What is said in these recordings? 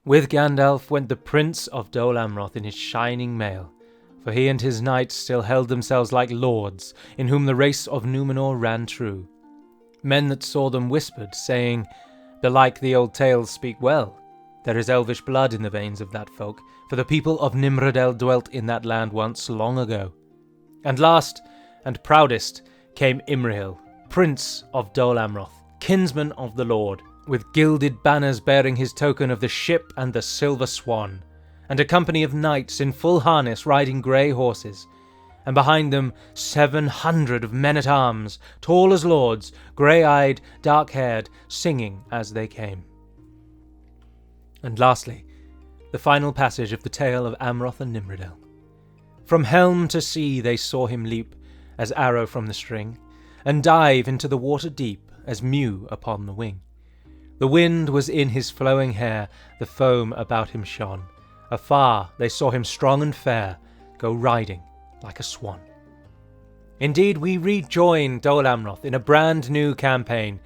With Gandalf went the Prince of Dol Amroth in his shining mail, for he and his knights still held themselves like lords, in whom the race of Númenor ran true. Men that saw them whispered, saying, "Belike the old tales speak well. There is elvish blood in the veins of that folk, for the people of Nimrodel dwelt in that land once long ago." And last and proudest came Imrahil, Prince of Dol Amroth, kinsman of the Lord, with gilded banners bearing his token of the ship and the silver swan, and a company of knights in full harness riding grey horses, and behind them 700 of men-at-arms, tall as lords, grey-eyed, dark-haired, singing as they came. And lastly, the final passage of the tale of Amroth and Nimrodel. From helm to sea they saw him leap, as arrow from the string, and dive into the water deep, as mew upon the wing. The wind was in his flowing hair, the foam about him shone. Afar they saw him strong and fair, go riding like a swan. Indeed, we rejoin Dol Amroth in a brand new campaign,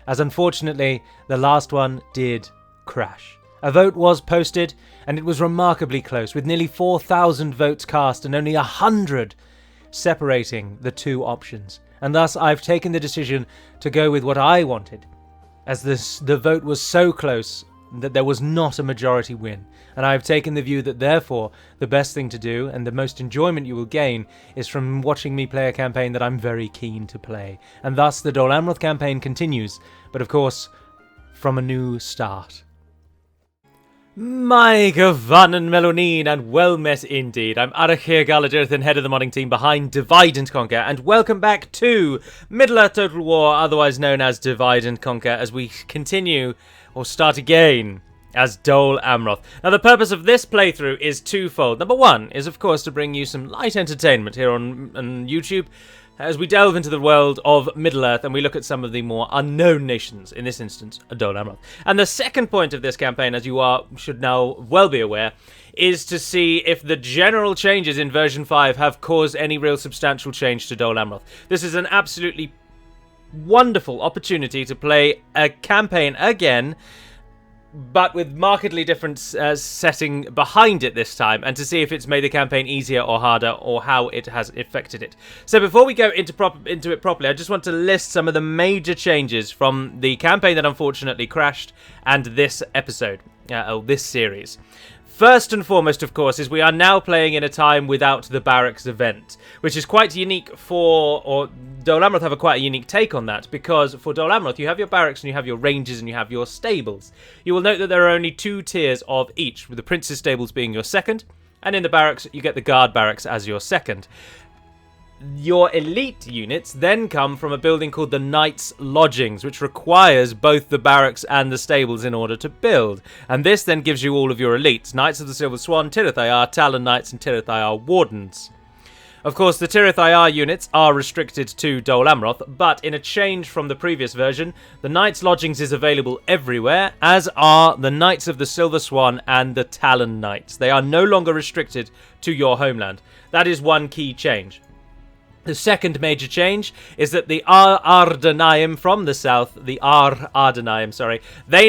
as unfortunately the last one did crash. A vote was posted, and it was remarkably close, with nearly 4,000 votes cast and only 100 separating the two options. And thus I've taken the decision to go with what I wanted, as the vote was so close that there was not a majority win. And I've taken the view that therefore the best thing to do, and the most enjoyment you will gain, is from watching me play a campaign that I'm very keen to play. And thus the Dol Amroth campaign continues, but of course from a new start. My Gavanen Melonin, and well met indeed. I'm Arachir Galadurthan, head of the modding team behind Divide and Conquer, and welcome back to Middle-earth Total War, otherwise known as Divide and Conquer, as we continue, or start again, as Dol Amroth. Now, the purpose of this playthrough is twofold. Number one is, of course, to bring you some light entertainment here on YouTube, as we delve into the world of Middle-earth and we look at some of the more unknown nations, in this instance, Dol Amroth. And the second point of this campaign, as you should now well be aware, is to see if the general changes in version 5 have caused any real substantial change to Dol Amroth. This is an absolutely wonderful opportunity to play a campaign again, but with markedly different setting behind it this time, and to see if it's made the campaign easier or harder, or how it has affected it. So before we go into it properly, I just want to list some of the major changes from the campaign that unfortunately crashed and this episode, this series. First and foremost, of course, is we are now playing in a time without the barracks event, which is quite unique or Dol Amroth have quite a unique take on that, because for Dol Amroth you have your barracks and you have your ranges and you have your stables. You will note that there are only two tiers of each, with the prince's stables being your second, and in the barracks you get the guard barracks as your second. Your elite units then come from a building called the Knights' Lodgings, which requires both the barracks and the stables in order to build. And this then gives you all of your elites: Knights of the Silver Swan, Tirith Ayar, Talon Knights, and Tirith Ayar Wardens. Of course, the Tirith Ayar units are restricted to Dol Amroth, but in a change from the previous version, the Knights' Lodgings is available everywhere, as are the Knights of the Silver Swan and the Talon Knights. They are no longer restricted to your homeland. That is one key change. The second major change is that the Ardenaim from the south, they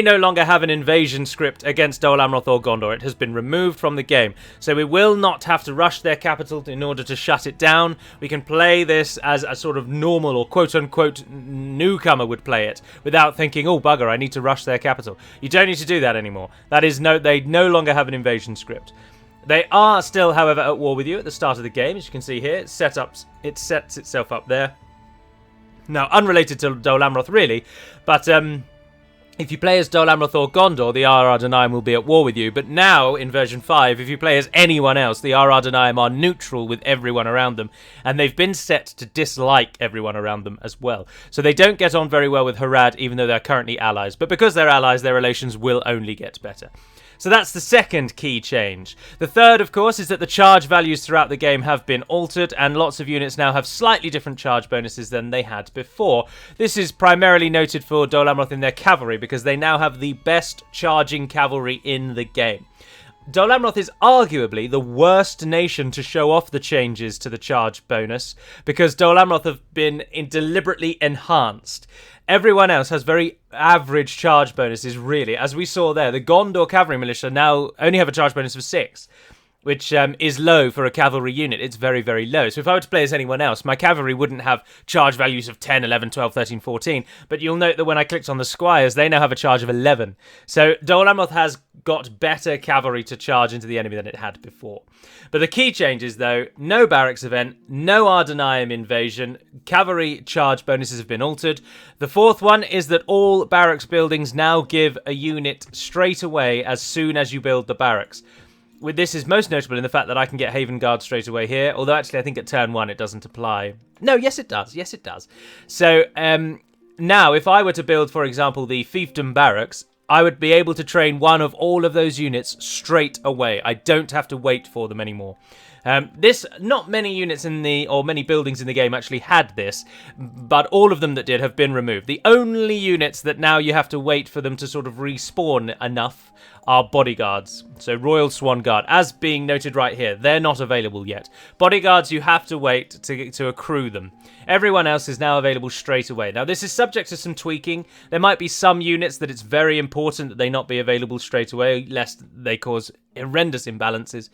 no longer have an invasion script against Dol Amroth or Gondor. It has been removed from the game. So we will not have to rush their capital in order to shut it down. We can play this as a sort of normal or quote-unquote newcomer would play it, without thinking, oh bugger, I need to rush their capital. You don't need to do that anymore. They no longer have an invasion script. They are still, however, at war with you at the start of the game, as you can see here. It sets itself up there. Now, unrelated to Dol Amroth, really, but if you play as Dol Amroth or Gondor, the Ardenaim will be at war with you. But now, in version 5, if you play as anyone else, the Ardenaim are neutral with everyone around them, and they've been set to dislike everyone around them as well. So they don't get on very well with Harad, even though they're currently allies. But because they're allies, their relations will only get better. So that's the second key change. The third, of course, is that the charge values throughout the game have been altered, and lots of units now have slightly different charge bonuses than they had before. This is primarily noted for Dol Amroth in their cavalry, because they now have the best charging cavalry in the game. Dol Amroth is arguably the worst nation to show off the changes to the charge bonus, because Dol Amroth have been deliberately enhanced. Everyone else has very average charge bonuses, really. As we saw there, the Gondor Cavalry Militia now only have a charge bonus of 6. Which is low for a cavalry unit. It's very, very low. So if I were to play as anyone else, my cavalry wouldn't have charge values of 10, 11, 12, 13, 14. But you'll note that when I clicked on the squires, they now have a charge of 11. So Dol Amroth has got better cavalry to charge into the enemy than it had before. But the key changes, though, no barracks event, no Ardenaeum invasion, cavalry charge bonuses have been altered. The fourth one is that all barracks buildings now give a unit straight away as soon as you build the barracks. With this is most notable in the fact that I can get Haven Guard straight away here, although actually I think at turn 1 it doesn't apply. No, yes it does. Yes it does. So now if I were to build, for example, the Fiefdom Barracks, I would be able to train one of all of those units straight away. I don't have to wait for them anymore. Not many units or many buildings in the game actually had this, but all of them that did have been removed. The only units that now you have to wait for them to sort of respawn enough are bodyguards. So Royal Swan Guard, as being noted right here, they're not available yet. Bodyguards, you have to wait to accrue them. Everyone else is now available straight away. Now, this is subject to some tweaking. There might be some units that it's very important that they not be available straight away, lest they cause horrendous imbalances.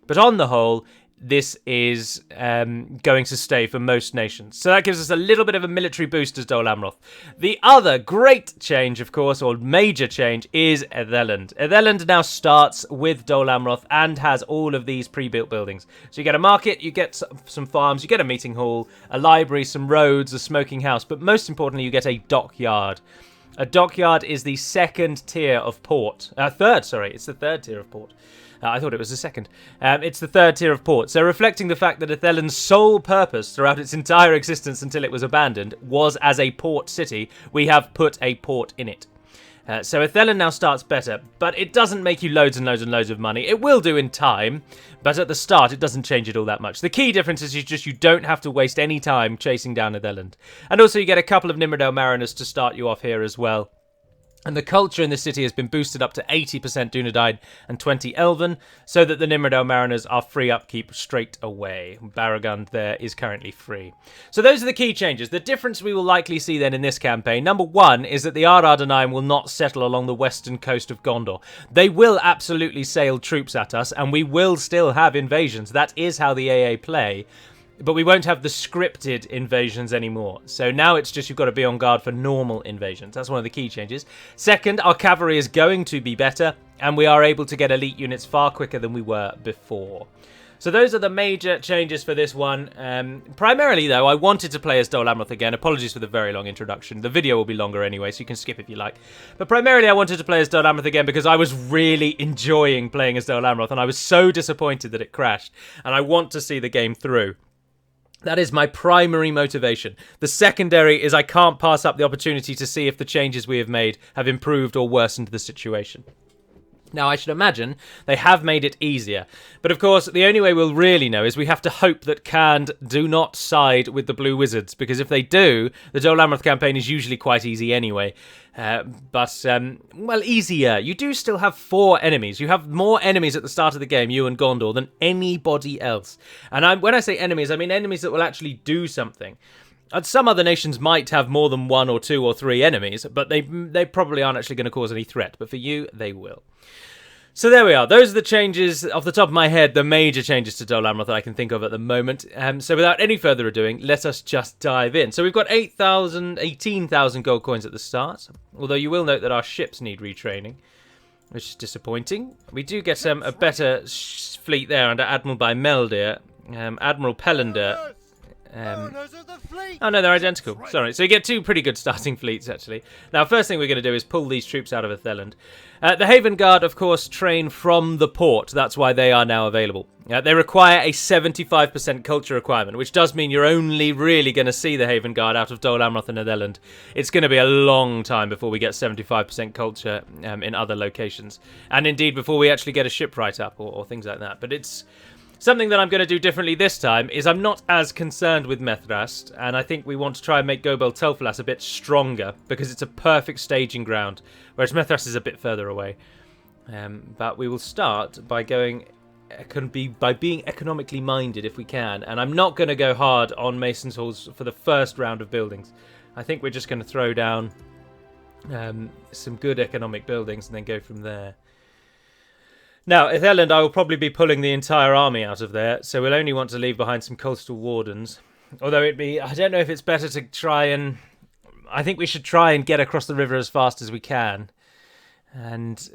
But on the whole, this is going to stay for most nations. So that gives us a little bit of a military boost as Dol Amroth. The other great change, of course, or major change, is Etheland. Etheland now starts with Dol Amroth and has all of these pre-built buildings. So you get a market, you get some farms, you get a meeting hall, a library, some roads, a smoking house, but most importantly, you get a dockyard. A dockyard is the second tier of port. It's the third tier of port. I thought it was the second. It's the third tier of port. So reflecting the fact that Etheland's sole purpose throughout its entire existence until it was abandoned was as a port city, we have put a port in it. So Etheland now starts better, but it doesn't make you loads and loads and loads of money. It will do in time, but at the start it doesn't change it all that much. The key difference is you don't have to waste any time chasing down Etheland. And also you get a couple of Nimrodale Mariners to start you off here as well. And the culture in the city has been boosted up to 80% Dunedain and 20 Elven, so that the Nimrodale Mariners are free upkeep straight away. Barragund there is currently free. So those are the key changes. The difference we will likely see then in this campaign, number one, is that the Ardenaeum will not settle along the western coast of Gondor. They will absolutely sail troops at us, and we will still have invasions. That is how the AA play. But we won't have the scripted invasions anymore. So now it's just you've got to be on guard for normal invasions. That's one of the key changes. Second, our cavalry is going to be better, and we are able to get elite units far quicker than we were before. So those are the major changes for this one. Primarily, though, I wanted to play as Dol Amroth again. Apologies for the very long introduction. The video will be longer anyway, so you can skip if you like. But primarily, I wanted to play as Dol Amroth again because I was really enjoying playing as Dol Amroth, and I was so disappointed that it crashed. And I want to see the game through. That is my primary motivation. The secondary is I can't pass up the opportunity to see if the changes we have made have improved or worsened the situation. Now, I should imagine they have made it easier. But of course, the only way we'll really know is we have to hope that Khand do not side with the Blue Wizards, because if they do, the Dol Amroth campaign is usually quite easy anyway. Well, easier. You do still have 4 enemies. You have more enemies at the start of the game, you and Gondor, than anybody else. And when I say enemies, I mean enemies that will actually do something. And some other nations might have more than 1 or 2 or 3 enemies, but they probably aren't actually going to cause any threat. But for you, they will. So there we are. Those are the changes, off the top of my head, the major changes to Dol Amroth that I can think of at the moment. So without any further ado, let us just dive in. So we've got 18,000 gold coins at the start, although you will note that our ships need retraining, which is disappointing. We do get a better fleet there under Admiral by Meldir, Admiral Pellender. Oh no, they're identical. Sorry. So you get 2 pretty good starting fleets, actually. Now, first thing we're going to do is pull these troops out of Etheland. The Haven Guard, of course, train from the port. That's why they are now available. They require a 75% culture requirement, which does mean you're only really going to see the Haven Guard out of Dol Amroth and Etheland. It's going to be a long time before we get 75% culture in other locations. And indeed, before we actually get a shipwright up or things like that. But it's something that I'm going to do differently this time is I'm not as concerned with Methrast, and I think we want to try and make Gobel Telfalas a bit stronger, because it's a perfect staging ground, whereas Methrast is a bit further away. But we will start by being economically minded if we can. And I'm not going to go hard on Mason's Halls for the first round of buildings. I think we're just going to throw down some good economic buildings and then go from there. Now, Itheland, I will probably be pulling the entire army out of there, so we'll only want to leave behind some coastal wardens. Although I don't know if it's better to try and... I think we should try and get across the river as fast as we can and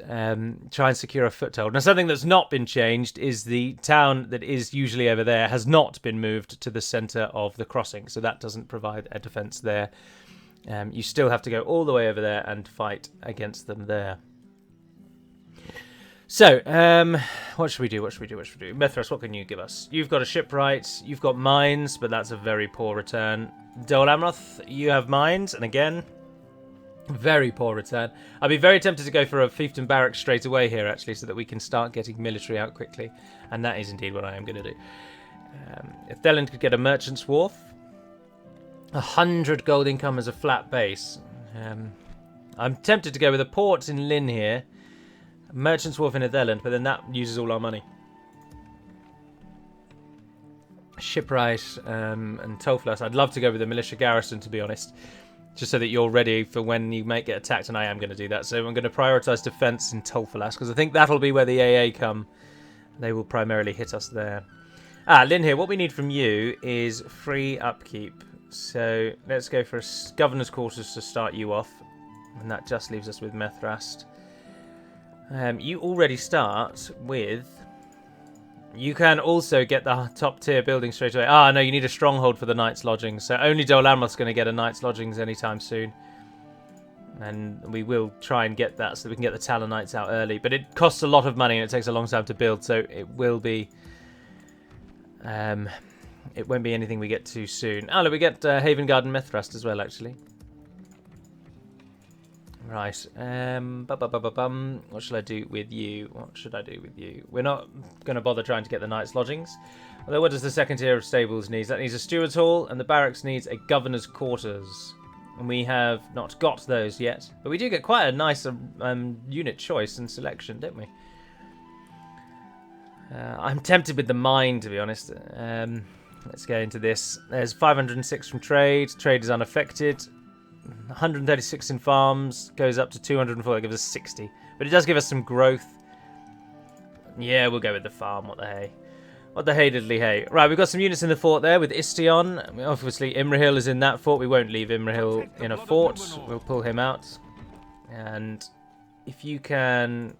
try and secure a foothold. Now, something that's not been changed is the town that is usually over there has not been moved to the centre of the crossing, so that doesn't provide a defence there. You still have to go all the way over there and fight against them there. So, what should we do? Mithras, what can you give us? You've got a shipwright, you've got mines, but that's a very poor return. Dol Amroth, you have mines, and again, very poor return. I'd be very tempted to go for a fiefdom barracks straight away here, actually, so that we can start getting military out quickly. And that is indeed what I am going to do. If Theland could get a merchant's wharf, 100 gold income as a flat base. I'm tempted to go with a port in Lynn here. Merchant's Wharf in Itheland, but then that uses all our money. Shipwright and Tolflas. I'd love to go with the militia garrison, to be honest. Just so that you're ready for when you might get attacked, and I am going to do that. So I'm going to prioritise defence in Tolflas, because I think that'll be where the AA come. They will primarily hit us there. Lynn here, what we need from you is free upkeep. So let's go for governor's quarters to start you off. And that just leaves us with Methrast. You already start with... You can also get the top tier building straight away. No, you need a stronghold for the Knight's Lodgings. So only Dol Amroth's going to get a Knight's Lodgings anytime soon. And we will try and get that so that we can get the Talonites out early. But it costs a lot of money and it takes a long time to build. So it will be... it won't be anything we get too soon. Look, we get Haven Garden Methrast as well, actually. Right, what shall I do with you? We're not going to bother trying to get the Knight's Lodgings. Although what does the second tier of stables need? That needs a steward's hall, and the barracks needs a governor's quarters. And we have not got those yet. But we do get quite a nice unit choice and selection, don't we? I'm tempted with the mine, to be honest. Let's go into this. There's 506 from trade. Trade is unaffected. 136 in farms, goes up to 204, that gives us 60. But it does give us some growth. Yeah, we'll go with the farm, what the hey. What the hey diddly hey. Right, we've got some units in the fort there with Istion. Obviously, Imrahil is in that fort. We won't leave Imrahil in a fort. We'll pull him out. And if you can...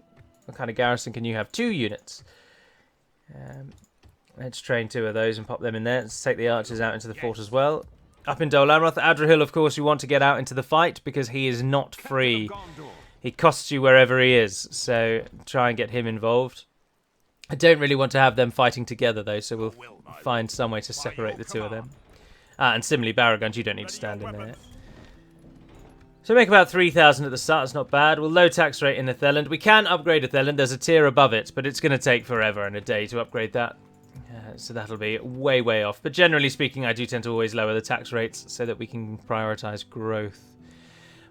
What kind of garrison can you have? 2 units. Let's train 2 of those and pop them in there. Let's take the archers out into the fort as well. Up in Dol Amroth, Adrian, of course, you want to get out into the fight because he is not free. He costs you wherever he is, so try and get him involved. I don't really want to have them fighting together, though, so we'll find some way to separate the 2 of them. And similarly, Barragons, you don't need to stand in there. So we make about 3,000 at the start, that's not bad. We'll low tax rate in Itheland. We can upgrade Itheland, there's a tier above it, but it's going to take forever and a day to upgrade that. So that'll be way, way off. But generally speaking, I do tend to always lower the tax rates so that we can prioritise growth.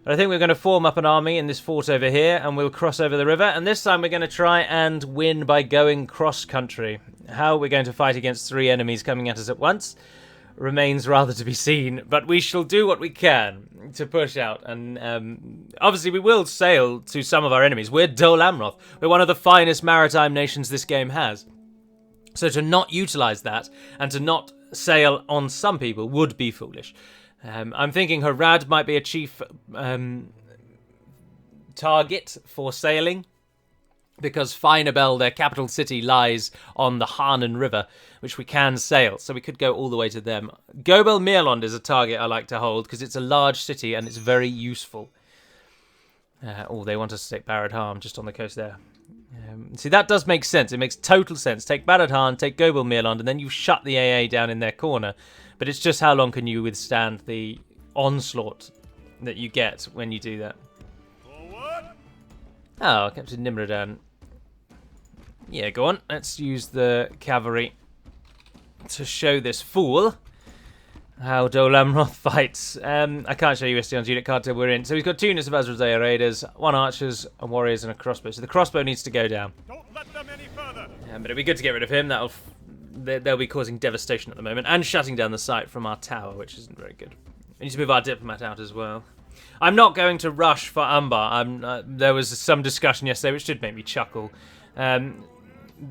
But I think we're going to form up an army in this fort over here, and we'll cross over the river. And this time we're going to try and win by going cross-country. How we're going to fight against 3 enemies coming at us at once remains rather to be seen. But we shall do what we can to push out. And obviously we will sail to some of our enemies. We're Dol Amroth. We're one of the finest maritime nations this game has. So to not utilise that and to not sail on some people would be foolish. I'm thinking Harad might be a chief target for sailing because Finabel, their capital city, lies on the Harnan River, which we can sail. So we could go all the way to them. Gobel Mirlond is a target I like to hold because it's a large city and it's very useful. They want us to take Barad Harm just on the coast there. See, that does make sense. It makes total sense. Take Baradhan, take Gobel Mirland, and then you shut the AA down in their corner. But it's just how long can you withstand the onslaught that you get when you do that. Oh, Captain Nimradan. Yeah, go on. Let's use the cavalry to show this fool how Dol Amroth fights. I can't show you Istion's unit card till we're in. So he's got 2 units of Azrael Raiders, 1 archers, a warriors, and a crossbow. So the crossbow needs to go down. Don't let them any further. But it'd be good to get rid of him. They'll be causing devastation at the moment and shutting down the site from our tower, which isn't very good. We need to move our diplomat out as well. I'm not going to rush for Umbar. There was some discussion yesterday which did make me chuckle.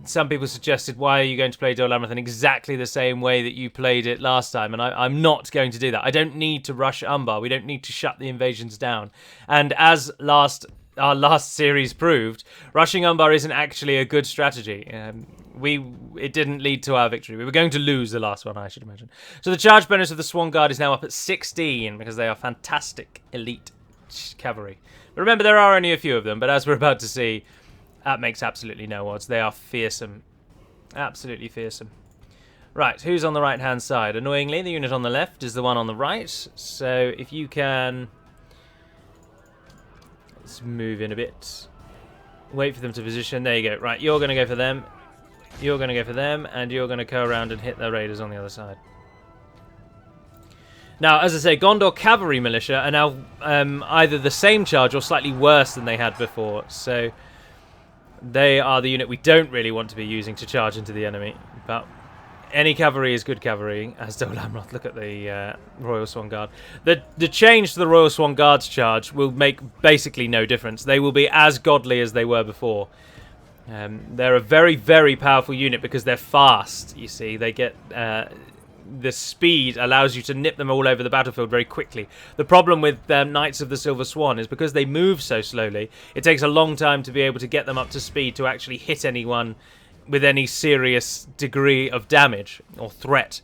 Some people suggested, why are you going to play Dol Amroth in exactly the same way that you played it last time? And I'm not going to do that. I don't need to rush Umbar. We don't need to shut the invasions down. And as our last series proved, rushing Umbar isn't actually a good strategy. It didn't lead to our victory. We were going to lose the last one, I should imagine. So the charge bonus of the Swan Guard is now up at 16 because they are fantastic elite cavalry. But remember, there are only a few of them, but as we're about to see, that makes absolutely no odds. They are fearsome. Absolutely fearsome. Right, who's on the right-hand side? Annoyingly, the unit on the left is the one on the right. So if you can... Let's move in a bit. Wait for them to position. There you go. Right, you're going to go for them. You're going to go for them. And you're going to go around and hit the raiders on the other side. Now, as I say, Gondor Cavalry Militia are now either the same charge or slightly worse than they had before. So... they are the unit we don't really want to be using to charge into the enemy, but any cavalry is good cavalry, as Dol Amroth. Look at the Royal Swan Guard. The change to the Royal Swan Guard's charge will make basically no difference. They will be as godly as they were before. They're a very, very powerful unit because they're fast, you see. They get... the speed allows you to nip them all over the battlefield very quickly. The problem with Knights of the Silver Swan is because they move so slowly, it takes a long time to be able to get them up to speed to actually hit anyone with any serious degree of damage or threat.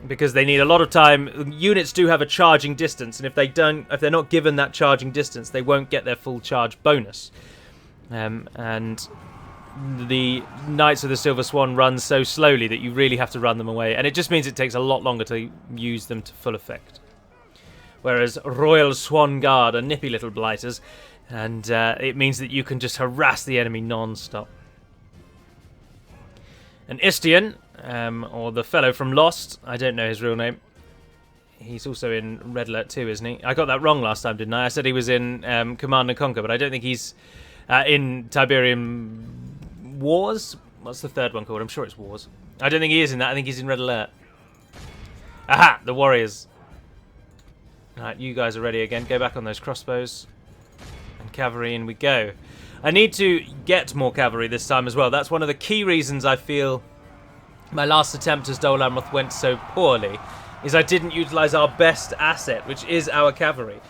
Because they need a lot of time. Units do have a charging distance, and if they're not given that charging distance, they won't get their full charge bonus. And the Knights of the Silver Swan run so slowly that you really have to run them away, and it just means it takes a lot longer to use them to full effect. Whereas Royal Swan Guard are nippy little blighters, and it means that you can just harass the enemy non-stop. And Istian, or the fellow from Lost, I don't know his real name. He's also in Red Alert 2, isn't he? I got that wrong last time, didn't I? I said he was in Command & Conquer, but I don't think he's in Tiberium Wars? What's the third one called? I'm sure it's Wars. I don't think he is in that. I think he's in Red Alert. Aha! The warriors. Alright, you guys are ready again. Go back on those crossbows. And cavalry, in we go. I need to get more cavalry this time as well. That's one of the key reasons I feel my last attempt as Dol Amroth went so poorly, is I didn't utilise our best asset, which is our cavalry.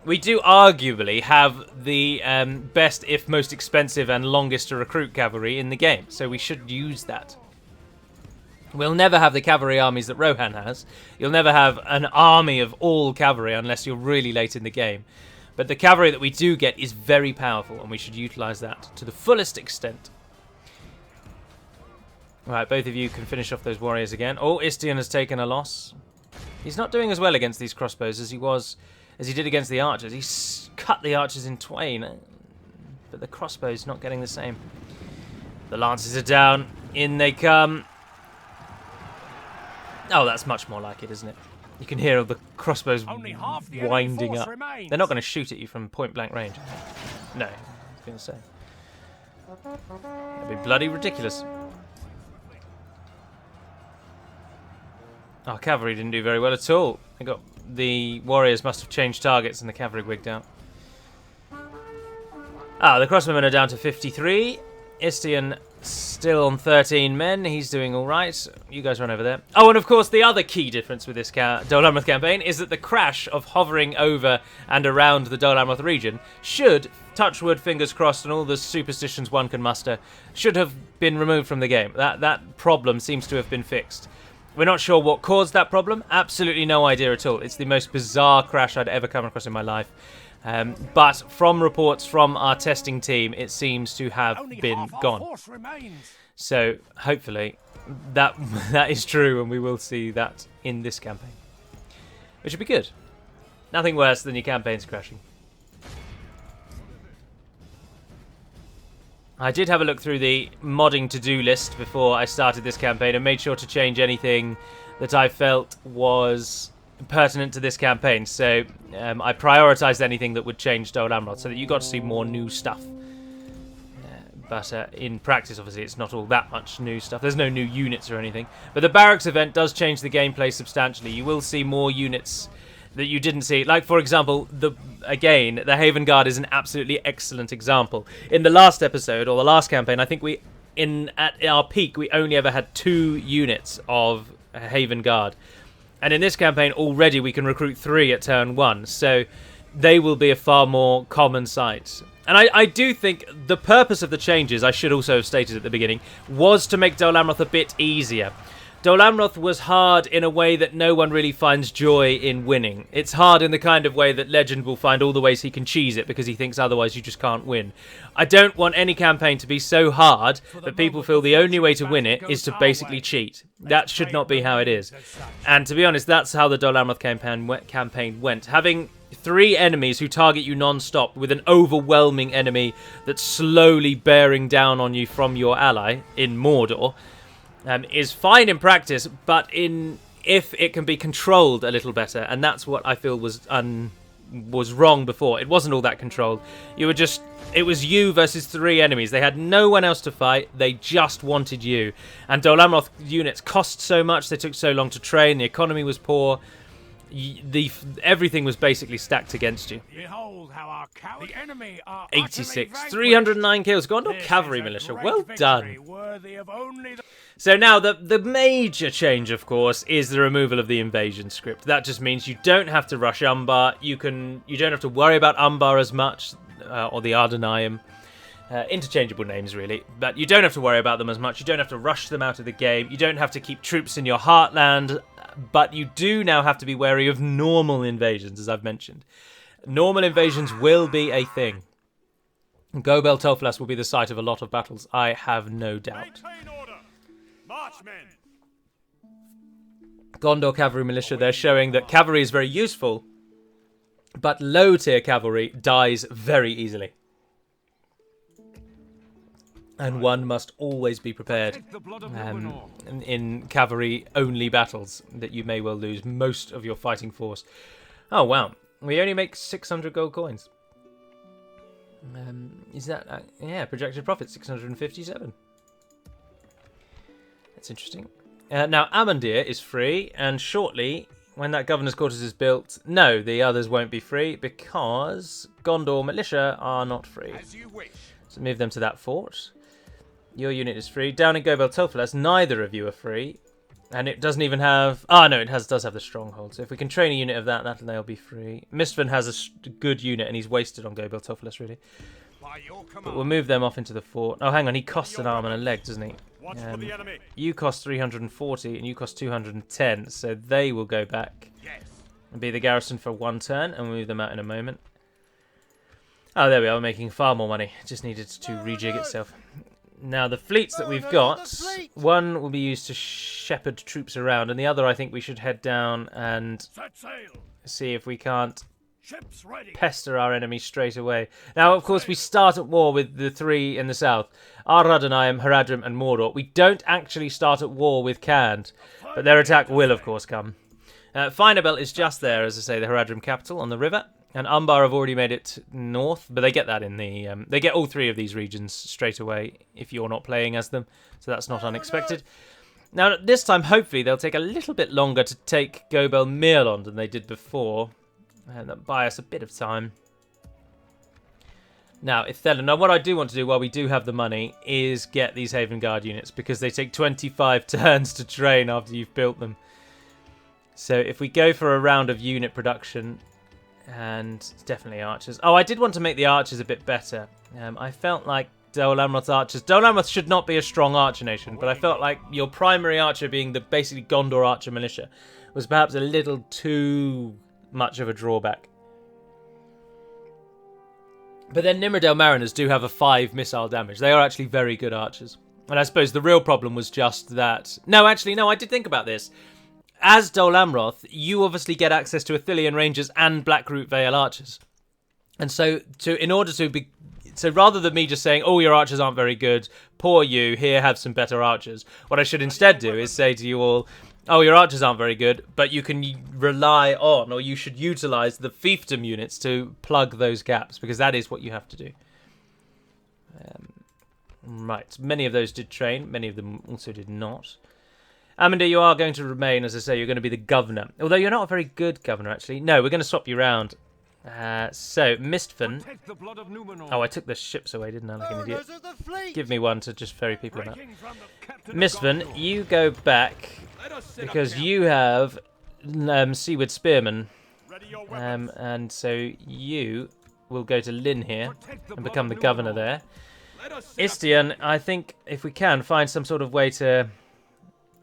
We do arguably have the best, if most expensive and longest to recruit cavalry in the game, so we should use that. We'll never have the cavalry armies that Rohan has. You'll never have an army of all cavalry unless you're really late in the game. But the cavalry that we do get is very powerful, and we should utilise that to the fullest extent. Right, both of you can finish off those warriors again. Oh, Istian has taken a loss. He's not doing as well against these crossbows as he did against the archers. He's cut the archers in twain, but the crossbow's not getting the same. The lances are down. In they come. Oh, that's much more like it, isn't it? You can hear all the crossbows winding up. Remains. They're not going to shoot at you from point-blank range. No, I was going to say. That'd be bloody ridiculous. Our cavalry didn't do very well at all. The warriors must have changed targets and the cavalry wigged out. The crossbowmen are down to 53. Istian still on 13 men. He's doing all right. You guys run over there. Oh, and of course, the other key difference with this Dol Amroth campaign is that the crash of hovering over and around the Dol Amroth region should, touch wood, fingers crossed, and all the superstitions one can muster, should have been removed from the game. That problem seems to have been fixed. We're not sure what caused that problem. Absolutely no idea at all. It's the most bizarre crash I'd ever come across in my life. But from reports from our testing team, it seems to have been gone. So hopefully that is true, and we will see that in this campaign, which would be good. Nothing worse than your campaigns crashing. I did have a look through the modding to-do list before I started this campaign and made sure to change anything that I felt was pertinent to this campaign. So I prioritised anything that would change Dol Amroth so that you got to see more new stuff. But in practice, obviously, it's not all that much new stuff. There's no new units or anything. But the barracks event does change the gameplay substantially. You will see more units that you didn't see. Like, for example, the Haven Guard is an absolutely excellent example. In the last episode, or the last campaign, I think at our peak, we only ever had 2 units of Haven Guard. And in this campaign, already we can recruit 3 at turn 1. So they will be a far more common sight. And I do think the purpose of the changes, I should also have stated at the beginning, was to make Dol Amroth a bit easier. Dol Amroth was hard in a way that no one really finds joy in winning. It's hard in the kind of way that Legend will find all the ways he can cheese it because he thinks otherwise you just can't win. I don't want any campaign to be so hard that people feel the only way to win it is to basically cheat. That should not be how it is. And to be honest, that's how the Dol Amroth campaign went. Having 3 enemies who target you non-stop with an overwhelming enemy that's slowly bearing down on you from your ally in Mordor is fine in practice, but if it can be controlled a little better, and that's what I feel was wrong before. It wasn't all that controlled. It was you versus 3 enemies. They had no one else to fight. They just wanted you. And Dol Amroth units cost so much. They took so long to train. The economy was poor. Everything was basically stacked against you. Behold how our the enemy are 86, 309 kills. Gondor Cavalry Militia. Well done. So now the major change, of course, is the removal of the invasion script. That just means you don't have to rush Umbar. You don't have to worry about Umbar as much, or the Ardenaeum. Interchangeable names, really. But you don't have to worry about them as much. You don't have to rush them out of the game. You don't have to keep troops in your heartland. But you do now have to be wary of normal invasions, as I've mentioned. Normal invasions will be a thing. Gobel Tolflas will be the site of a lot of battles, I have no doubt. Gondor Cavalry Militia, they're showing that cavalry is very useful, but low-tier cavalry dies very easily. And one must always be prepared in cavalry-only battles that you may well lose most of your fighting force. Oh, wow. We only make 600 gold coins. Is that... yeah, projected profit, 657. That's interesting. Now, Amandir is free, and shortly, when that governor's quarters is built... No, the others won't be free, because Gondor Militia are not free. As you wish. So move them to that fort. Your unit is free. Down in Gobel Tolflas, neither of you are free. And it doesn't even have... Ah, no, it does have the stronghold. So if we can train a unit of that, they'll be free. Mistvan has a good unit, and he's wasted on Gobel Tolflas, really. But we'll move them off into the fort. Oh, hang on, he costs an arm and a leg, doesn't he? You cost 340, and you cost 210, so they will go back and be the garrison for 1 turn, and we'll move them out in a moment. Oh, there we are, making far more money. Just needed to rejig itself. Now, the fleets that we've got, one will be used to shepherd troops around, and the other I think we should head down and see if we can't pester our enemies straight away. Now, of course, we start at war with the 3 in the south, Ar-Radonaim, Haradrim, and Mordor. We don't actually start at war with Khand, but their attack will, of course, come. Finabelt is just there, as I say, the Haradrim capital on the river. And Umbar have already made it north, but they get that in the... they get all 3 of these regions straight away if you're not playing as them, so that's not unexpected. Now, this time, hopefully, they'll take a little bit longer to take Gobel Mirlond than they did before, and that'll buy us a bit of time. Now, Ithella. Now, what I do want to do while we do have the money is get these Haven Guard units, because they take 25 turns to train after you've built them. So if we go for a round of unit production... And definitely archers. Oh, I did want to make the archers a bit better. I felt like Dol Amroth archers... Dol Amroth should not be a strong archer nation, but I felt like your primary archer being the basically Gondor archer militia was perhaps a little too much of a drawback. But then Nimrodale Mariners do have a 5 missile damage. They are actually very good archers. And I suppose the real problem was just that... No, actually, no, I did think about this. As Dol Amroth, you obviously get access to Athelian Rangers and Blackroot Vale Archers. And so, so rather than me just saying, oh, your archers aren't very good, poor you, here, have some better archers, what I should instead do is say to you all, Oh, your archers aren't very good, but you can rely on, or you should utilize the fiefdom units to plug those gaps, because that is what you have to do. Right, many of those did train, many of them also did not. Amanda, you are going to remain, as I say, you're going to be the governor. Although you're not a very good governor, actually. No, we're going to swap you around. So, Mistfen. Oh, I took the ships away, didn't I, like an idiot? Give me one to just ferry people about. Mistfen, you go back, because you have seaward spearmen. And so you will go to Lynn here and become the governor there. Istian, I think if we can find some sort of way to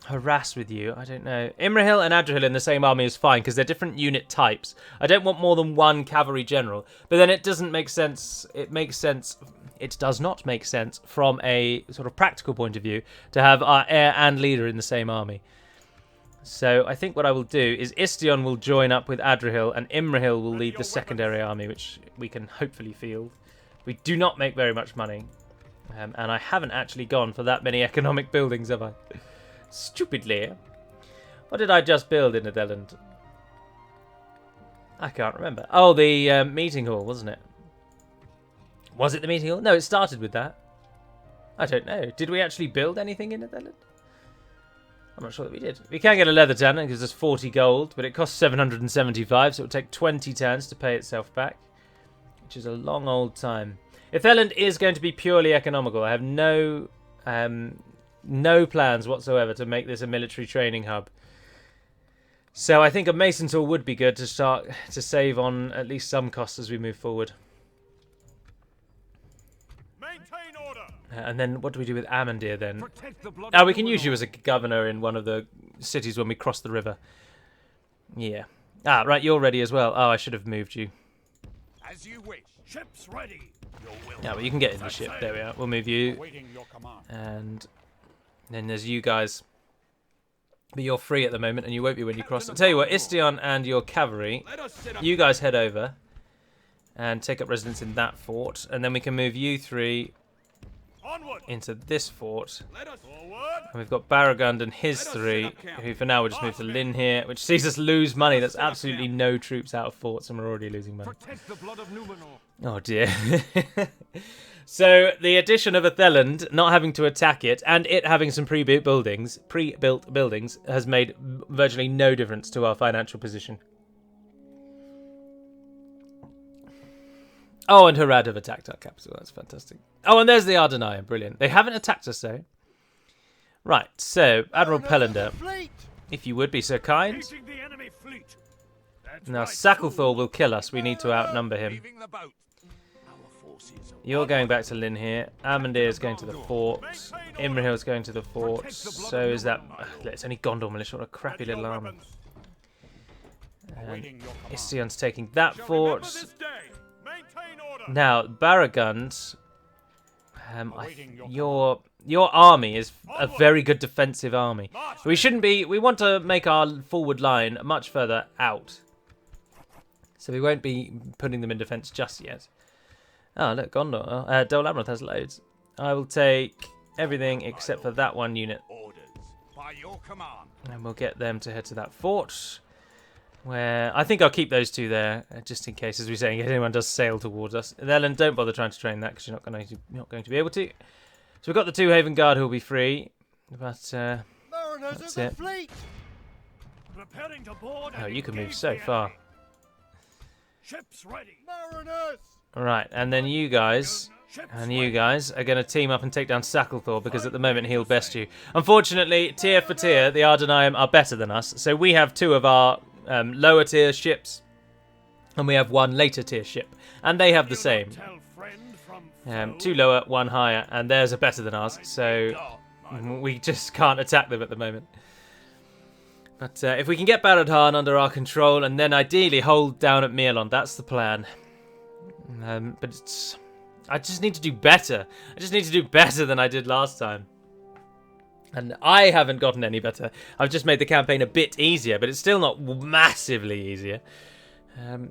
harass with you, I don't know. Imrahil and Adrian in the same army is fine because they're different unit types. I don't want more than one cavalry general, but then it doesn't make sense. It does not make sense from a sort of practical point of view to have our heir and leader in the same army. So I think what I will do is Istion will join up with Adrihil and Imrahil will lead the secondary army, which we can hopefully field. We do not make very much money, and I haven't actually gone for that many economic buildings, have I? Stupidly. What did I just build in Netherlands? I can't remember. Oh, the meeting hall, wasn't it? Was it the meeting hall? No, it started with that. I don't know. Did we actually build anything in Netherlands? I'm not sure that we did. We can get a leather tanner because there's 40 gold, but it costs 775, so it'll take 20 turns to pay itself back, which is a long old time. Itheland is going to be purely economical. I have no plans whatsoever to make this a military training hub. So I think a mason tool would be good to start to save on at least some costs as we move forward. And then what do we do with Amandir then? Oh, we can use you as a governor in one of the cities when we cross the river. Yeah. Ah, right, you're ready as well. Oh, I should have moved you. As you wish. Ships ready. Yeah, but you can get in the ship. There we are. We'll move you. And then there's you guys. But you're free at the moment, and you won't be when you cross. I'll tell you what, Istion and your cavalry, you guys head over and take up residence in that fort. And then we can move you three into this fort. And we've got Baragund and his three, who for now will just move to Lynn here, which sees us lose money. That's absolutely no troops out of forts, and we're already losing money. Oh dear. So the addition of Itheland not having to attack it, and it having some pre-built buildings, has made virtually no difference to our financial position. Oh, and Harad have attacked our capital. That's fantastic. Oh, and there's the Ardenaya. Brilliant. They haven't attacked us, though. Right, so, Admiral Pellender, if you would be so kind. Now, Sacklethor will kill us. We need to outnumber him. You're going back to Lynn here. Amandir is going to the fort. Imrahil is going to the fort. So is that... it's only Gondor militia. What a crappy little army. And Istion's taking that fort. Now, Baragund, your army is a very good defensive army. We shouldn't be. We want to make our forward line much further out, so we won't be putting them in defense just yet. Oh look, Gondor. Dol Amroth has loads. I will take everything except for that one unit, and we'll get them to head to that fort. Where I think I'll keep those two there, just in case, as we say, in case anyone does sail towards us. Ellen, don't bother trying to train that because you're not going to be able to. So we've got the two Haven Guard who will be free, but that's it. Oh, you can move so far. Ships ready. Right, and then you guys are going to team up and take down Sacklethor because at the moment he'll best you. Unfortunately, tier for tier, the Ardenayim are better than us, so we have two of our lower tier ships, and we have one later tier ship, and they have the same. Two lower, one higher, and theirs are better than ours, so we just can't attack them at the moment. But if we can get Baradhan under our control, and then ideally hold down at Mirlon, that's the plan. But I just need to do better. I just need to do better than I did last time. And I haven't gotten any better. I've just made the campaign a bit easier, but it's still not massively easier.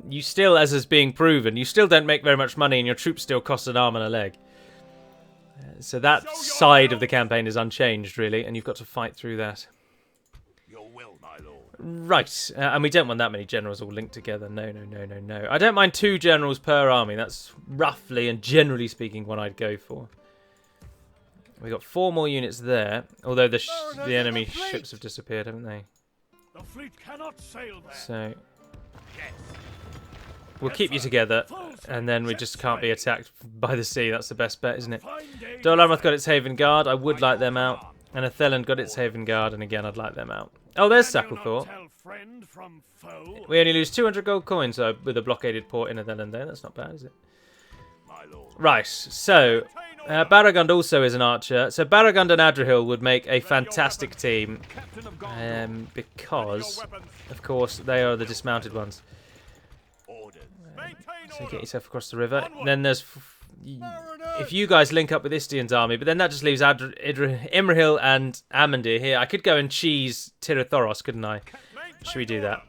You still, as is being proven, you still don't make very much money and your troops still cost an arm and a leg. So that side of the campaign is unchanged, really, and you've got to fight through that. Right, and we don't want that many generals all linked together. No, no, no, no, no. I don't mind 2 generals per army. That's roughly and generally speaking what I'd go for. We got 4 more units there, although the enemy ships have disappeared, haven't they? The fleet cannot sail there. So Yes. we'll keep you together, and then we just can't be attacked by the sea. That's the best bet, isn't it? Fine day Dol to Amroth sail. got its Haven Guard. I would like them out. And Athelan got its Haven Guard, and again, I'd like them out. Oh, there's Can you not Sacklethorpe. tell friend from foe? We only lose 200 gold coins with a blockaded port in Athelan there. That's not bad, is it? My lord. Right, so Baragund also is an archer. So Baragund and Adrian would make a fantastic team, Captain of Gondor. because, of course, they are the dismounted ones. Orders. So get yourself across the river. Then there's... if you guys link up with Istian's army, but then that just leaves Imrahil and Amandir here. I could go and cheese Tirathoros, couldn't I? Should we do that?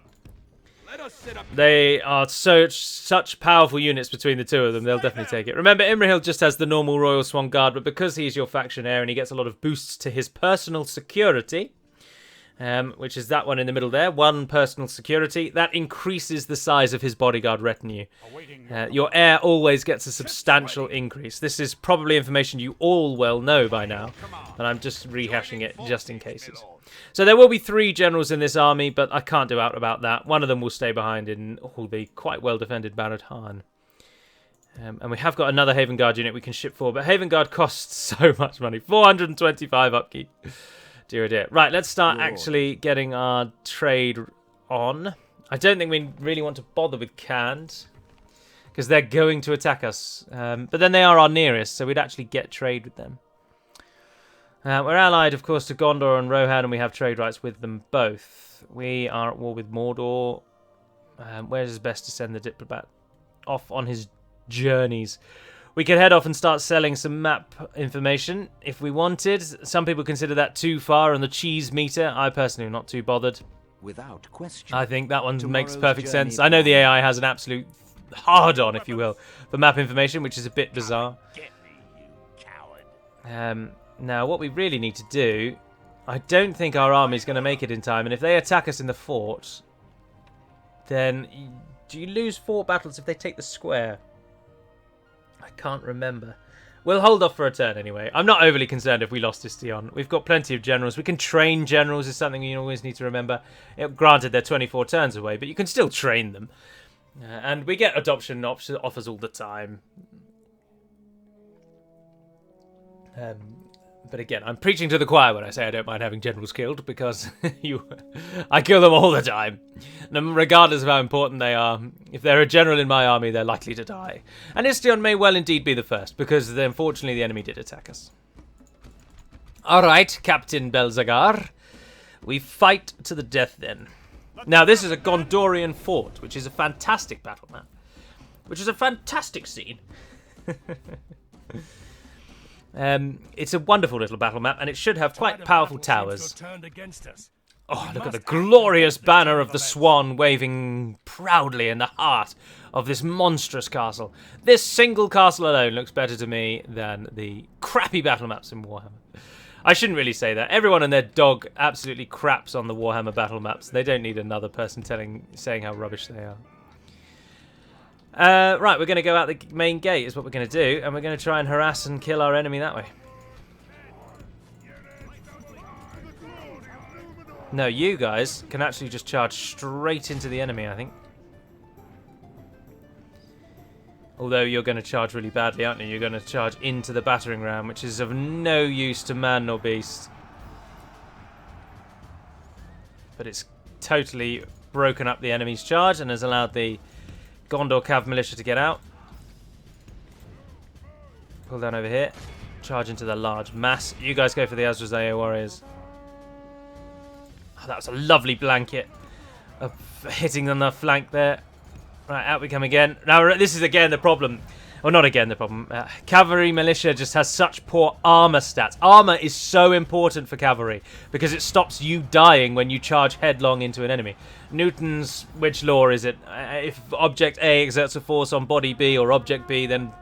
Let us sit up. They are such powerful units between the 2 of them. They'll definitely take it. Remember, Imrahil just has the normal Royal Swan Guard, but because he's your faction heir and he gets a lot of boosts to his personal security, which is that one in the middle there, 1 personal security, that increases the size of his bodyguard retinue. Your heir always gets a substantial increase. This is probably information you all well know by now, but I'm just rehashing it just in cases. So there will be 3 generals in this army, but I can't do out about that. One of them will stay behind in the quite well-defended Barad Han. And we have got another Haven Guard unit we can ship for, but Haven Guard costs so much money. 425 upkeep. Dear, dear. Right, let's start actually getting our trade on. I don't think we really want to bother with Khand, because they're going to attack us. But then they are our nearest, so we'd actually get trade with them. We're allied, of course, to Gondor and Rohan, and we have trade rights with them both. We are at war with Mordor. Where's it best to send the diplomat off on his journeys? We could head off and start selling some map information if we wanted. Some people consider that too far on the cheese meter. I personally am not too bothered. Without question. I think that one makes Tomorrow's perfect journey sense. I know the plan. AI has an absolute hard-on, if you will, for map information, which is a bit bizarre. Get me, you coward. Now, what we really need to do... I don't think our army's going to make it in time, and if they attack us in the fort, then... Do you lose fort battles if they take the square? I can't remember. We'll hold off for a turn anyway. I'm not overly concerned if we lost Istion. We've got plenty of generals. We can train generals is something you always need to remember. Granted, they're 24 turns away, but you can still train them. And we get adoption offers all the time. But again, I'm preaching to the choir when I say I don't mind having generals killed, because I kill them all the time. And regardless of how important they are, if they're a general in my army, they're likely to die. And Istion may well indeed be the first, because unfortunately the enemy did attack us. Alright, Captain Belzagar. We fight to the death then. Now, this is a Gondorian fort, which is a fantastic battle map. Which is a fantastic scene. It's a wonderful little battle map, and it should have quite powerful towers. Oh, look at the glorious banner of the swan waving proudly in the heart of this monstrous castle. This single castle alone looks better to me than the crappy battle maps in Warhammer. I shouldn't really say that. Everyone and their dog absolutely craps on the Warhammer battle maps. They don't need another person saying how rubbish they are. Right, we're going to go out the main gate is what we're going to do, and we're going to try and harass and kill our enemy that way. No, you guys can actually just charge straight into the enemy, I think. Although you're going to charge really badly, aren't you? You're going to charge into the battering ram, which is of no use to man nor beast. But it's totally broken up the enemy's charge and has allowed the Gondor Cav militia to get out. Pull down over here. Charge into the large mass. You guys go for the Azrazayo warriors. Oh, that was a lovely blanket of hitting on the flank there. Right, out we come again. Now, this is again the problem. Well, not again the problem. Cavalry militia just has such poor armor stats. Armor is so important for cavalry because it stops you dying when you charge headlong into an enemy. Newton's, which law is it? If object A exerts a force on body B or object B, then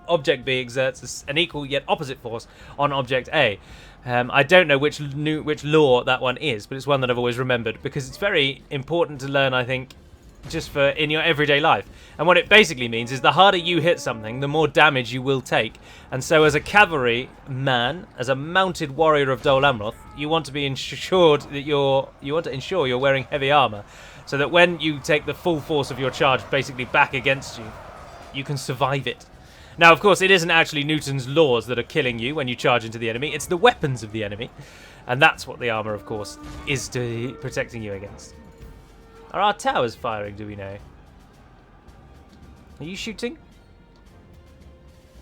Object B exerts an equal yet opposite force on Object A. I don't know which law that one is, but it's one that I've always remembered because it's very important to learn, I think, just for in your everyday life. And what it basically means is the harder you hit something, the more damage you will take. And so as a cavalry man, as a mounted warrior of Dol Amroth, you want to be ensured that you're wearing heavy armor, so that when you take the full force of your charge basically back against you, you can survive it. Now, of course, it isn't actually Newton's laws that are killing you when you charge into the enemy, it's the weapons of the enemy. And that's what the armor, of course, is to protecting you against. Are our towers firing, do we know? Are you shooting?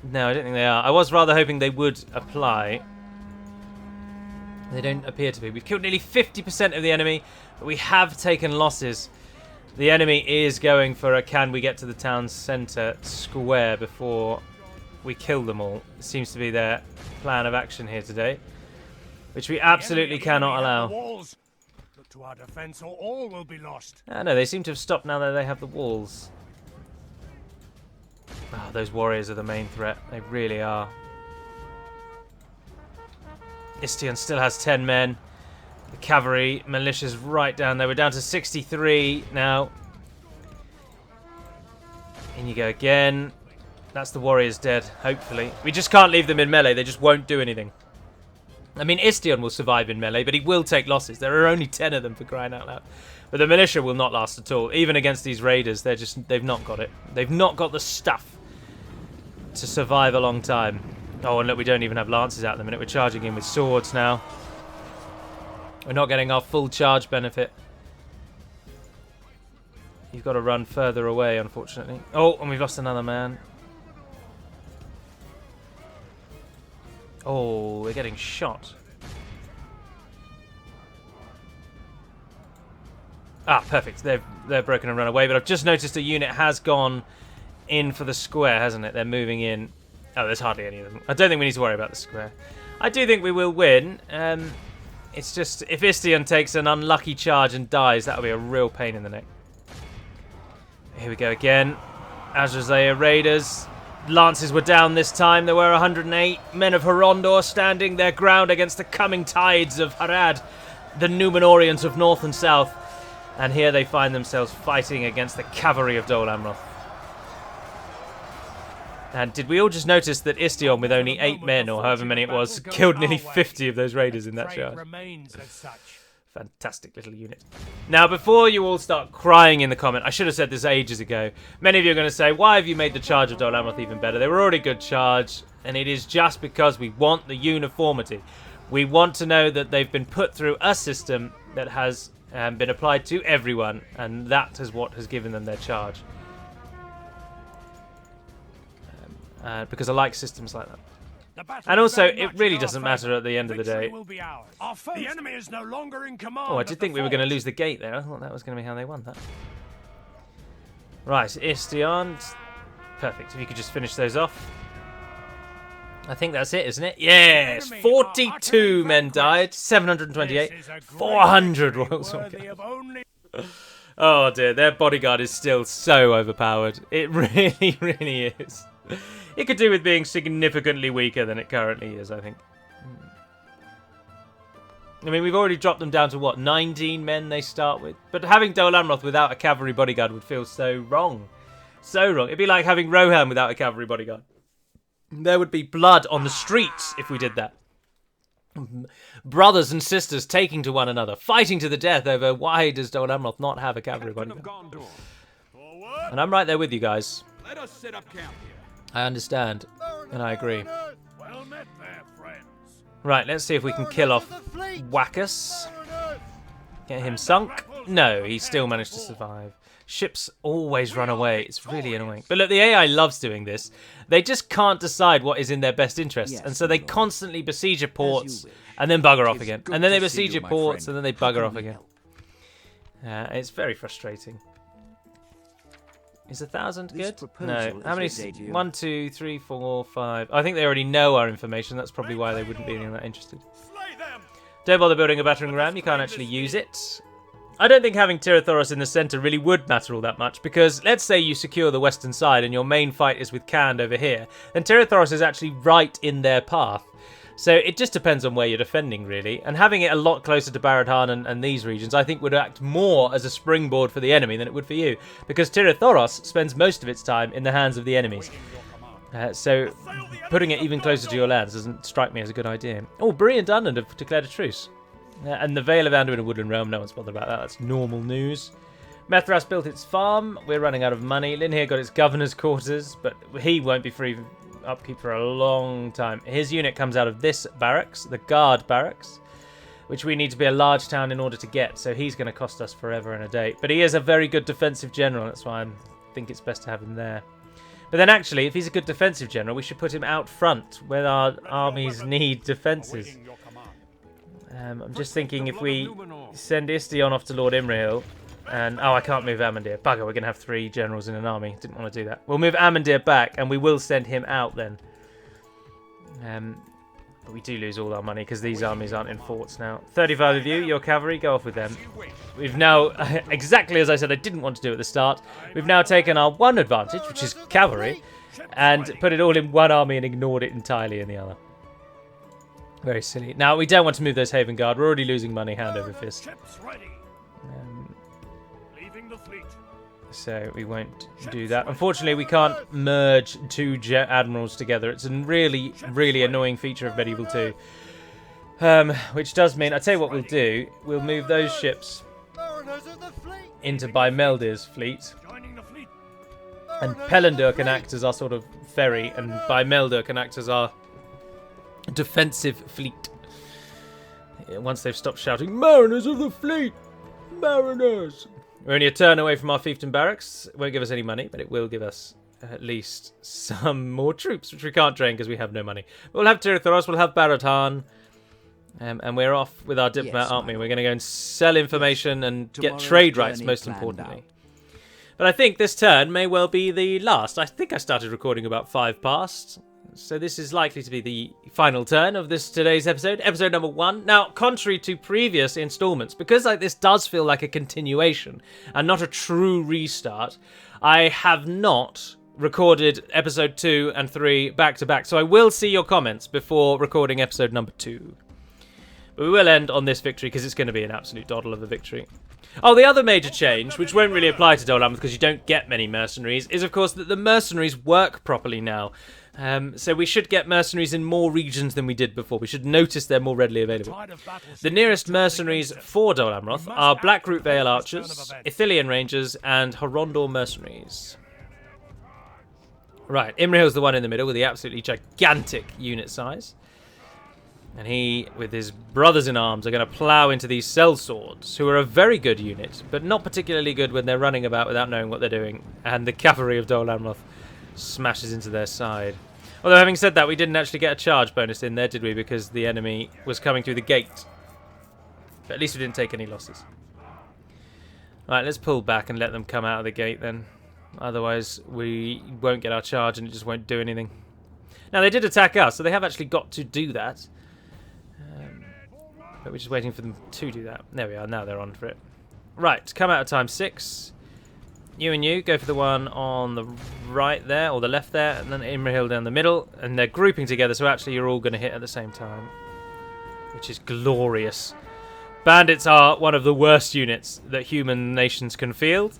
No, I don't think they are. I was rather hoping they would apply. They don't appear to be. We've killed nearly 50% of the enemy, but we have taken losses. The enemy is going for a can we get to the town centre square before we kill them all. It seems to be their plan of action here today, which we absolutely cannot allow. To our defense, or all will be lost. No, they seem to have stopped now that they have the walls. Oh, those warriors are the main threat. They really are. Istion still has 10 men. The cavalry, militia's right down there. We're down to 63 now. In you go again. That's the warriors dead, hopefully. We just can't leave them in melee. They just won't do anything. I mean, Istion will survive in melee, but he will take losses. There are only 10 of them, for crying out loud. But the militia will not last at all. Even against these raiders, they've not got it. They've not got the stuff to survive a long time. Oh, and look, we don't even have lances out at the minute. We're charging in with swords now. We're not getting our full charge benefit. You've got to run further away, unfortunately. Oh, and we've lost another man. Oh, we're getting shot. Ah, perfect. They're broken and run away, but I've just noticed a unit has gone in for the square, hasn't it? They're moving in. Oh, there's hardly any of them. I don't think we need to worry about the square. I do think we will win. It's just, if Istion takes an unlucky charge and dies, that'll be a real pain in the neck. Here we go again. Azrazea Raiders. Lances were down this time. There were 108 men of Horondor standing their ground against the coming tides of Harad, the Numenorians of north and south. And here they find themselves fighting against the cavalry of Dol Amroth. And did we all just notice that Istion, with only 8 men, or however many it was, killed nearly 50 of those raiders in that charge? Fantastic little unit. Now, before you all start crying in the comment, I should have said this ages ago. Many of you are going to say, why have you made the charge of Dol Amroth even better? They were already good charge, and it is just because we want the uniformity. We want to know that they've been put through a system that has been applied to everyone, and that is what has given them their charge. Because I like systems like that. And also, it really doesn't matter at the end of the day. The enemy is no longer in command. Oh, I did think we were going to lose the gate there. I thought that was going to be how they won that. Right, Istion. Perfect. If you could just finish those off. I think that's it, isn't it? Yes! 42 men died. 728. 400 Royal Soldiers. Oh dear, their bodyguard is still so overpowered. It really, really is. It could do with being significantly weaker than it currently is, I think. I mean, we've already dropped them down to, what, 19 men they start with? But having Dol Amroth without a cavalry bodyguard would feel so wrong. So wrong. It'd be like having Rohan without a cavalry bodyguard. There would be blood on the streets if we did that. Brothers and sisters taking to one another, fighting to the death over why does Dol Amroth not have a cavalry bodyguard. And I'm right there with you guys. Let us set up camp here. I understand, and I agree. Well met there, friends. Right, let's see if we can kill off Wackus. Get him sunk. No, he still managed to survive. Ships always run away. It's really annoying. But look, the AI loves doing this. They just can't decide what is in their best interest. And so they constantly besiege your ports and then bugger off again. And then they besiege your ports and then they bugger off again. It's very frustrating. Is 1,000 good? No. How many? 1, 2, 3, 4, 5. I think they already know our information. That's probably why they wouldn't be that interested. Don't bother building a battering ram. You can't actually use it. I don't think having Tirathoros in the centre really would matter all that much, because let's say you secure the western side and your main fight is with Khand over here, then Tirathoros is actually right in their path. So it just depends on where you're defending, really. And having it a lot closer to Baradhan and these regions, I think would act more as a springboard for the enemy than it would for you, because Tirathoros spends most of its time in the hands of the enemies. So putting it even closer to your lands doesn't strike me as a good idea. Oh, Bree and Dunland have declared a truce. And the Vale of Anduin and Woodland Realm, no one's bothered about that. That's normal news. Methras built its farm. We're running out of money. Linhir got its governor's quarters, but he won't be free upkeep for a long time. His unit comes out of this barracks, the guard barracks, which we need to be a large town in order to get, so he's going to cost us forever and a day. But he is a very good defensive general, that's why I think it's best to have him there. But then actually, if he's a good defensive general, we should put him out front, where our armies need defences. I'm just thinking if we send Istion off to Lord Imrahil, and oh, I can't move Amandir. Bugger, we're going to have 3 generals in an army. Didn't want to do that. We'll move Amandir back, and we will send him out then. But we do lose all our money because these armies aren't in forts now. 35 of you, your cavalry, go off with them. We've now, exactly as I said I didn't want to do at the start, we've now taken our one advantage, which is cavalry, and put it all in one army and ignored it entirely in the other. Very silly. Now, we don't want to move those Haven Guard. We're already losing money hand over fist. So we won't do that. Unfortunately, we can't merge 2 admirals together. It's a really, really annoying feature of Medieval 2. Which does mean, I'll tell you what we'll do. We'll move those ships into Bymeldir's fleet. And Pelendur can act as our sort of ferry, and Bymeldir can act as our defensive fleet. Once they've stopped shouting, "Mariners of the fleet! Mariners!" We're only a turn away from our fiefdom barracks. It won't give us any money, but it will give us at least some more troops, which we can't train because we have no money. We'll have Tirathoros, we'll have Baradhan, and we're off with our diplomat, aren't we? We're going to go and sell information and get trade rights, most importantly. But I think this turn may well be the last. I think I started recording about 5 past. So this is likely to be the final turn of today's episode, episode number 1. Now, contrary to previous installments, because this does feel like a continuation and not a true restart, I have not recorded episode 2 and 3 back to back. So I will see your comments before recording episode number 2. But we will end on this victory because it's going to be an absolute doddle of a victory. Oh, the other major change, which won't really apply to Dol Amroth because you don't get many mercenaries, is of course that the mercenaries work properly now. So we should get mercenaries in more regions than we did before. We should notice they're more readily available. The nearest mercenaries for Dol Amroth are Blackroot Vale Archers, Ithilien Rangers, and Horondor Mercenaries. Right, Imrahil's the one in the middle with the absolutely gigantic unit size. And he, with his brothers-in-arms, are going to plough into these sellswords, who are a very good unit, but not particularly good when they're running about without knowing what they're doing. And the cavalry of Dol Amroth smashes into their side. Although, having said that, we didn't actually get a charge bonus in there, did we? Because the enemy was coming through the gate. But at least we didn't take any losses. Right, let's pull back and let them come out of the gate then. Otherwise, we won't get our charge and it just won't do anything. Now, they did attack us, so they have actually got to do that. But we're just waiting for them to do that. There we are, now they're on for it. Right, come out of time 6. You and you, go for the one on the right there, or the left there, and then Imrahil down the middle. And they're grouping together, so actually you're all going to hit at the same time. Which is glorious. Bandits are one of the worst units that human nations can field.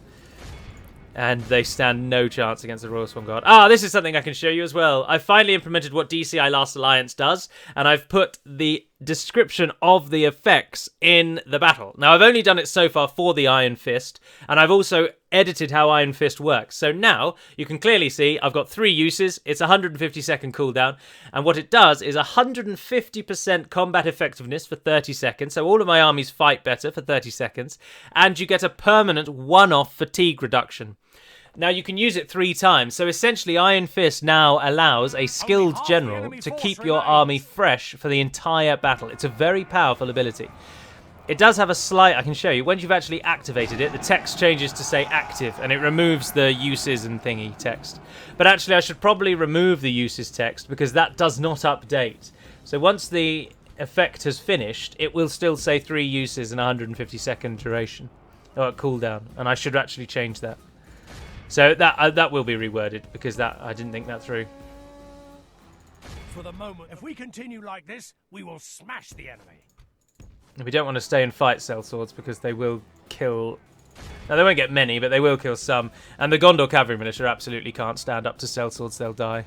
And they stand no chance against the Royal Swan Guard. Ah, this is something I can show you as well. I've finally implemented what DCI Last Alliance does, and I've put the description of the effects in the battle. Now, I've only done it so far for the Iron Fist, and I've also edited how Iron Fist works. So now, you can clearly see I've got 3 uses. It's 150-second cooldown, and what it does is 150% combat effectiveness for 30 seconds, so all of my armies fight better for 30 seconds, and you get a permanent one-off fatigue reduction. Now, you can use it 3 times, so essentially Iron Fist now allows a skilled general to keep your army fresh for the entire battle. It's a very powerful ability. It does have a slight, I can show you, once you've actually activated it, the text changes to say active, and it removes the uses and thingy text. But actually, I should probably remove the uses text, because that does not update. So once the effect has finished, it will still say 3 uses and 150-second duration. or cooldown, and I should actually change that. So that will be reworded because I didn't think that through. For the moment, if we continue like this, we will smash the enemy. We don't want to stay and fight sellswords because they will kill. Now they won't get many, but they will kill some. And the Gondor cavalry militia absolutely can't stand up to sellswords; they'll die.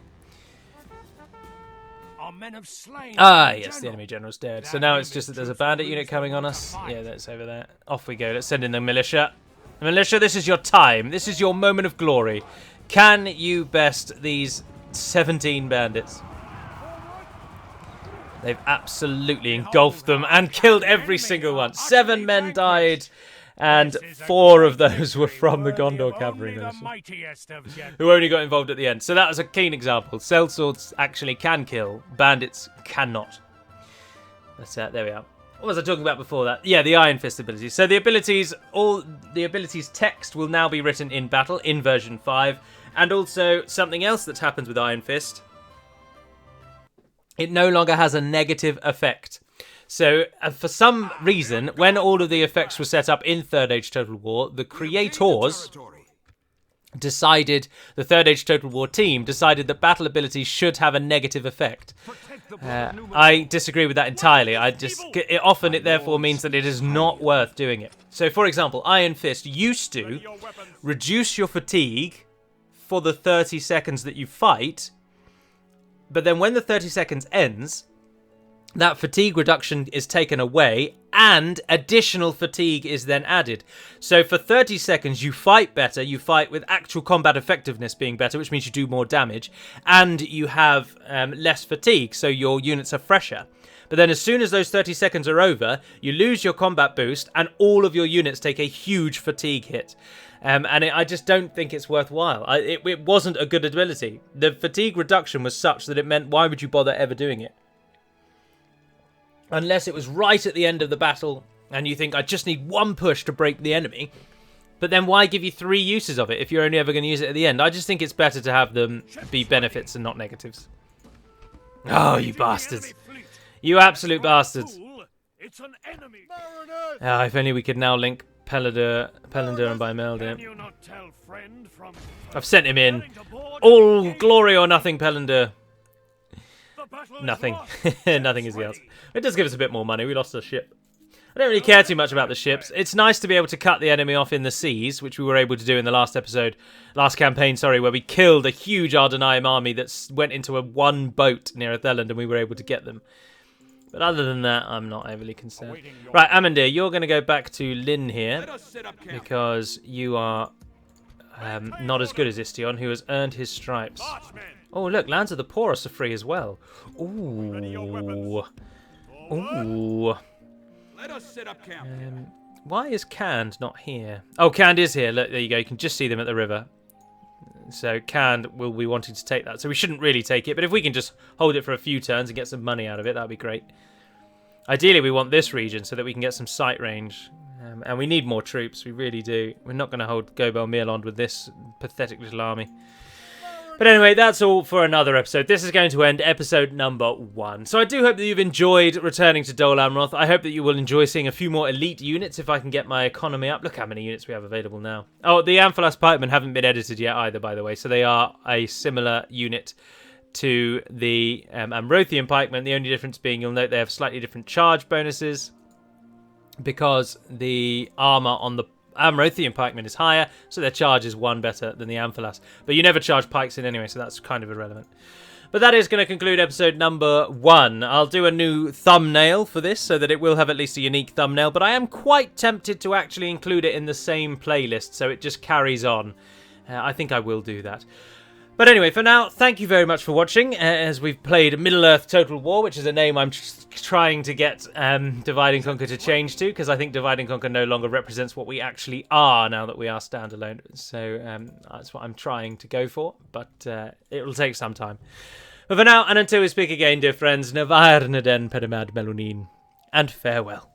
Our men have slain. Ah, yes, the enemy general's dead. So now it's just that there's a bandit unit coming on us. Yeah, that's over there. Off we go. Let's send in the militia. Militia, this is your time. This is your moment of glory. Can you best these 17 bandits? They've absolutely engulfed them and killed every single one. 7 men died, and 4 of those were from the Gondor cavalry militia, who only got involved at the end. So that was a keen example. Sellswords actually can kill, bandits cannot. That's there we are. What was I talking about before that? Yeah, the Iron Fist abilities. So the abilities, all the abilities text will now be written in battle in version 5, and also something else that happens with Iron Fist. It no longer has a negative effect. So, for some reason, when all of the effects were set up in Third Age Total War, the creators decided, the Third Age Total War team decided that battle abilities should have a negative effect. I disagree with that entirely. Often it therefore means that it is not worth doing it. So, for example, Iron Fist used to reduce your fatigue for the 30 seconds that you fight, but then when the 30 seconds ends, that fatigue reduction is taken away and additional fatigue is then added. So for 30 seconds you fight better, you fight with actual combat effectiveness being better, which means you do more damage, and you have less fatigue, so your units are fresher. But then as soon as those 30 seconds are over, you lose your combat boost and all of your units take a huge fatigue hit. I just don't think it's worthwhile. It wasn't a good ability. The fatigue reduction was such that it meant why would you bother ever doing it? Unless it was right at the end of the battle and you think, I just need one push to break the enemy. But then why give you 3 uses of it if you're only ever going to use it at the end? I just think it's better to have them be benefits and not negatives. Oh, you bastards. You absolute bastards. It's an enemy. If only we could now link Pelindir and Bimelde. I've sent him in. All glory or nothing, Pelindir. Nothing. Nothing is the answer. It does give us a bit more money. We lost a ship. I don't really care too much about the ships. It's nice to be able to cut the enemy off in the seas, which we were able to do in the last campaign, where we killed a huge Ardenaim army that went into one boat near Atheland and we were able to get them. But other than that, I'm not overly concerned. Right, Amandir, you're going to go back to Lynn here because you are not as good as Istion, who has earned his stripes. Oh, look, Lands of the Porous are free as well. Ooh. Ooh. Why is Cand not here? Oh, Cand is here. Look, there you go. You can just see them at the river. So Cand will be wanting to take that. So we shouldn't really take it, but if we can just hold it for a few turns and get some money out of it, that'd be great. Ideally, we want this region so that we can get some sight range. And we need more troops. We really do. We're not going to hold Gobel Mirland with this pathetic little army. But anyway, that's all for another episode. This is going to end episode number 1. So I do hope that you've enjoyed returning to Dol Amroth. I hope that you will enjoy seeing a few more elite units if I can get my economy up. Look how many units we have available now. Oh, the Amphalas Pikemen haven't been edited yet either, by the way. So they are a similar unit to the Amrothian Pikemen. The only difference being, you'll note they have slightly different charge bonuses because the armor on the Amrothian pikemen is higher, so their charge is 1 better than the Amphalas. But you never charge pikes in anyway, so that's kind of irrelevant. But that is going to conclude episode number 1. I'll do a new thumbnail for this, so that it will have at least a unique thumbnail, but I am quite tempted to actually include it in the same playlist, so it just carries on. I think I will do that. But anyway, for now, thank you very much for watching, as we've played Middle-earth Total War, which is a name I'm trying to get Divide and Conquer to change to, because I think Divide and Conquer no longer represents what we actually are now that we are standalone. So that's what I'm trying to go for, but it will take some time. But for now, and until we speak again, dear friends, Navair Naden Pedimad Melunin, and farewell.